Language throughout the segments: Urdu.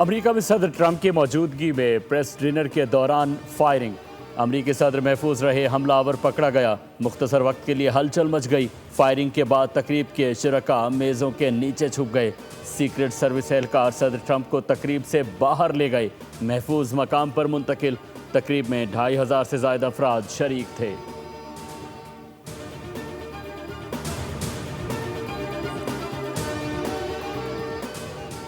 امریکہ میں صدر ٹرمپ کی موجودگی میں پریس ڈنر کے دوران فائرنگ، امریکی صدر محفوظ رہے، حملہ آور پکڑا گیا، مختصر وقت کے لیے ہلچل مچ گئی۔ فائرنگ کے بعد تقریب کے شرکاء میزوں کے نیچے چھپ گئے۔ سیکرٹ سروس اہلکار صدر ٹرمپ کو تقریب سے باہر لے گئے، محفوظ مقام پر منتقل۔ تقریب میں 2500 سے زائد افراد شریک تھے۔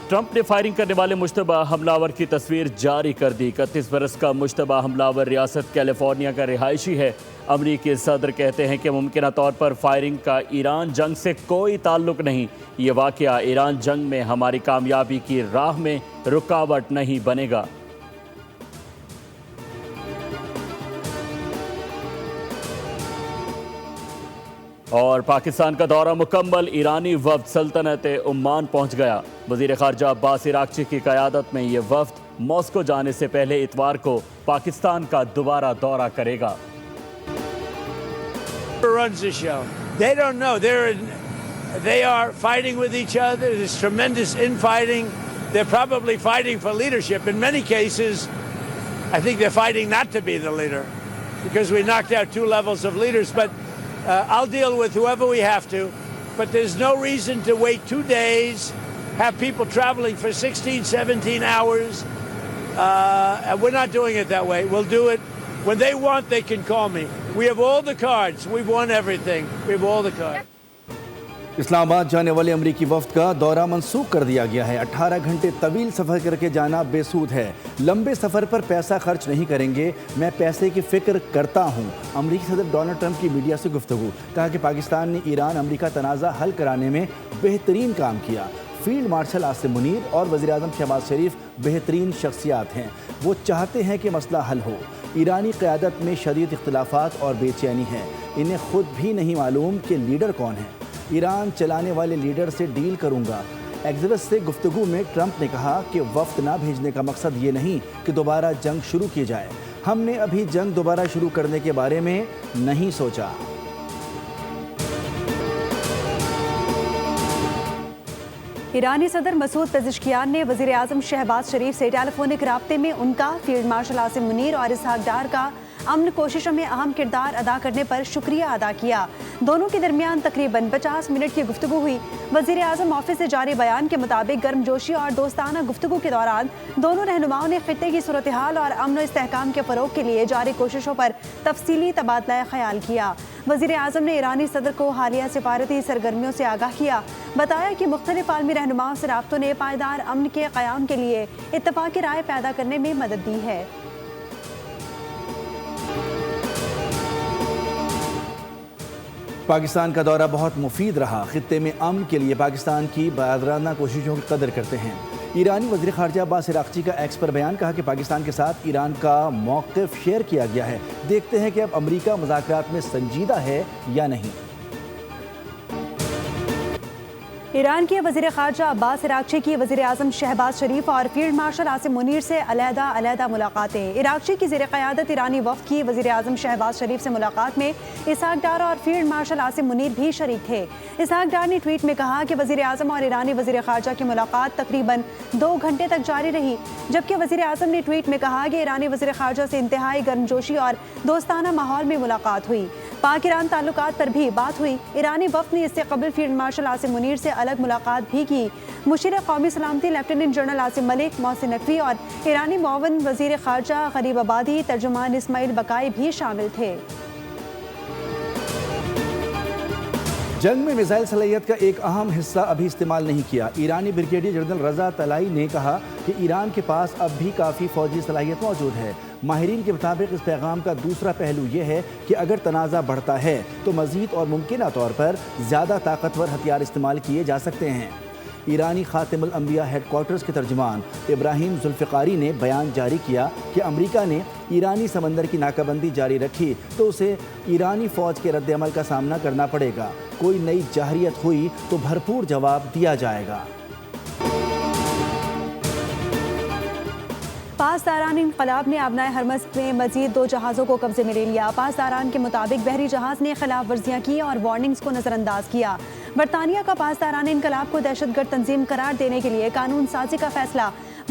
ٹرمپ نے فائرنگ کرنے والے مشتبہ حملہ آور کی تصویر جاری کر دی۔ 31 برس کا مشتبہ حملہ آور ریاست کیلیفورنیا کا رہائشی ہے۔ امریکی صدر کہتے ہیں کہ ممکنہ طور پر فائرنگ کا ایران جنگ سے کوئی تعلق نہیں۔ یہ واقعہ ایران جنگ میں ہماری کامیابی کی راہ میں رکاوٹ نہیں بنے گا۔ اور پاکستان کا دورہ مکمل، ایرانی وفد سلطنت عمان پہنچ گیا۔ وزیر خارجہ عباس عراقچی کی قیادت میں یہ وفد ماسکو جانے سے پہلے اتوار کو پاکستان کا دوبارہ دورہ کرے گا۔ They don't know. They are fighting with each other. There's tremendous infighting. They're probably fighting for leadership. In many cases, I think they're fighting not to be the leader because we knocked out 2 levels of leaders. But I'll deal with whoever we have to. But there's no reason to wait 2 days, have people traveling for 16, 17 hours. And we're not doing it that way. We'll do it. When they want, they can call me. We have all the cards. We've won everything. We have all the cards. اسلام آباد جانے والے امریکی وفد کا دورہ منسوخ کر دیا گیا ہے۔ 18 گھنٹے طویل سفر کر کے جانا بے سود ہے۔ لمبے سفر پر پیسہ خرچ نہیں کریں گے، میں پیسے کی فکر کرتا ہوں۔ امریکی صدر ڈونلڈ ٹرمپ کی میڈیا سے گفتگو، کہا کہ پاکستان نے ایران امریکہ تنازع حل کرانے میں بہترین کام کیا۔ فیلڈ مارشل عاصم منیر اور وزیراعظم شہباز شریف بہترین شخصیات ہیں، وہ چاہتے ہیں کہ مسئلہ حل ہو۔ ایرانی قیادت میں شدید اختلافات اور بے چینی ہے، انہیں خود بھی نہیں معلوم کہ لیڈر کون ہے۔ ایران چلانے والے لیڈر سے ڈیل کروں گا۔ ایگزیوس سے گفتگو میں ٹرمپ نے کہا کہ وفد نہ بھیجنے کا مقصد یہ نہیں کہ دوبارہ جنگ شروع کی جائے، ہم نے ابھی جنگ دوبارہ شروع کرنے کے بارے میں نہیں سوچا۔ ایرانی صدر مسعود پزشکیان نے وزیر اعظم شہباز شریف سے ٹیلی فونک رابطے میں ان کا فیلڈ مارشل عاصم منیر اور اسحاق ڈار کا امن کوششوں میں اہم کردار ادا کرنے پر شکریہ ادا کیا۔ دونوں کے درمیان تقریباً 50 منٹ کی گفتگو ہوئی۔ وزیر اعظم آفس سے جاری بیان کے مطابق گرم جوشی اور دوستانہ گفتگو کے دوران دونوں رہنماؤں نے خطے کی صورتحال اور امن و استحکام کے فروغ کے لیے جاری کوششوں پر تفصیلی تبادلہ خیال کیا۔ وزیر اعظم نے ایرانی صدر کو حالیہ سفارتی سرگرمیوں سے آگاہ کیا، بتایا کہ مختلف عالمی رہنماؤں سے رابطوں نے پائیدار امن کے قیام کے لیے اتفاقی رائے پیدا کرنے میں مدد دی ہے۔ پاکستان کا دورہ بہت مفید رہا، خطے میں امن کے لیے پاکستان کی بہادرانہ کوششوں کی قدر کرتے ہیں۔ ایرانی وزیر خارجہ عباس عراقچی کا ایکس پر بیان، کہا کہ پاکستان کے ساتھ ایران کا موقف شیئر کیا گیا ہے، دیکھتے ہیں کہ اب امریکہ مذاکرات میں سنجیدہ ہے یا نہیں۔ ایران کے وزیر خارجہ عباس عراقچی کی وزیر اعظم شہباز شریف اور فیلڈ مارشل عاصم منیر سے علیحدہ ملاقاتیں۔ عراقچی کی زیر قیادت ایرانی وفد کی وزیر اعظم شہباز شریف سے ملاقات میں اسحاق ڈار اور فیلڈ مارشل عاصم منیر بھی شریک تھے۔ اسحاق ڈار نے ٹویٹ میں کہا کہ وزیر اعظم اور ایرانی وزیر خارجہ کی ملاقات تقریباً 2 گھنٹے تک جاری رہی، جبکہ وزیر اعظم نے ٹویٹ میں کہا کہ ایرانی وزیر خارجہ سے انتہائی گرمجوشی اور دوستانہ ماحول میں ملاقات ہوئی۔ پاک ایران تعلقات پر بھی بات ہوئی۔ ایرانی وفد نے اس سے قبل فیلڈ مارشل عاصم منیر سے الگ ملاقات بھی کی۔ مشیر قومی سلامتی لیفٹیننٹ جنرل عاصم ملک، محسن نقوی اور ایرانی معاون وزیر خارجہ غریب آبادی ترجمان اسماعیل بقائی بھی شامل تھے۔ جنگ میں میزائل صلاحیت کا ایک اہم حصہ ابھی استعمال نہیں کیا۔ ایرانی بریگیڈیئر جنرل رضا طلائی نے کہا کہ ایران کے پاس اب بھی کافی فوجی صلاحیت موجود ہے۔ ماہرین کے مطابق اس پیغام کا دوسرا پہلو یہ ہے کہ اگر تنازع بڑھتا ہے تو مزید اور ممکنہ طور پر زیادہ طاقتور ہتھیار استعمال کیے جا سکتے ہیں۔ ایرانی خاتم الانبیاء ہیڈ کوارٹرز کے ترجمان ابراہیم ذوالفقاری نے بیان جاری کیا کہ امریکہ نے ایرانی سمندر کی ناکہ بندی جاری رکھی تو اسے ایرانی فوج کے رد عمل کا سامنا کرنا پڑے گا، کوئی نئی جارحیت ہوئی تو بھرپور جواب دیا جائے گا۔ پاسداران انقلاب نے آبنائے ہرمز میں مزید 2 جہازوں کو قبضے میں لے لیا۔ پاسداران کے مطابق بحری جہاز نے خلاف ورزیاں کی اور وارننگز کو نظر انداز کیا۔ برطانیہ کا پاسداران انقلاب کو دہشت گرد تنظیم قرار دینے کے لیے قانون سازی کا فیصلہ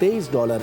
$23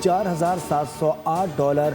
$4,708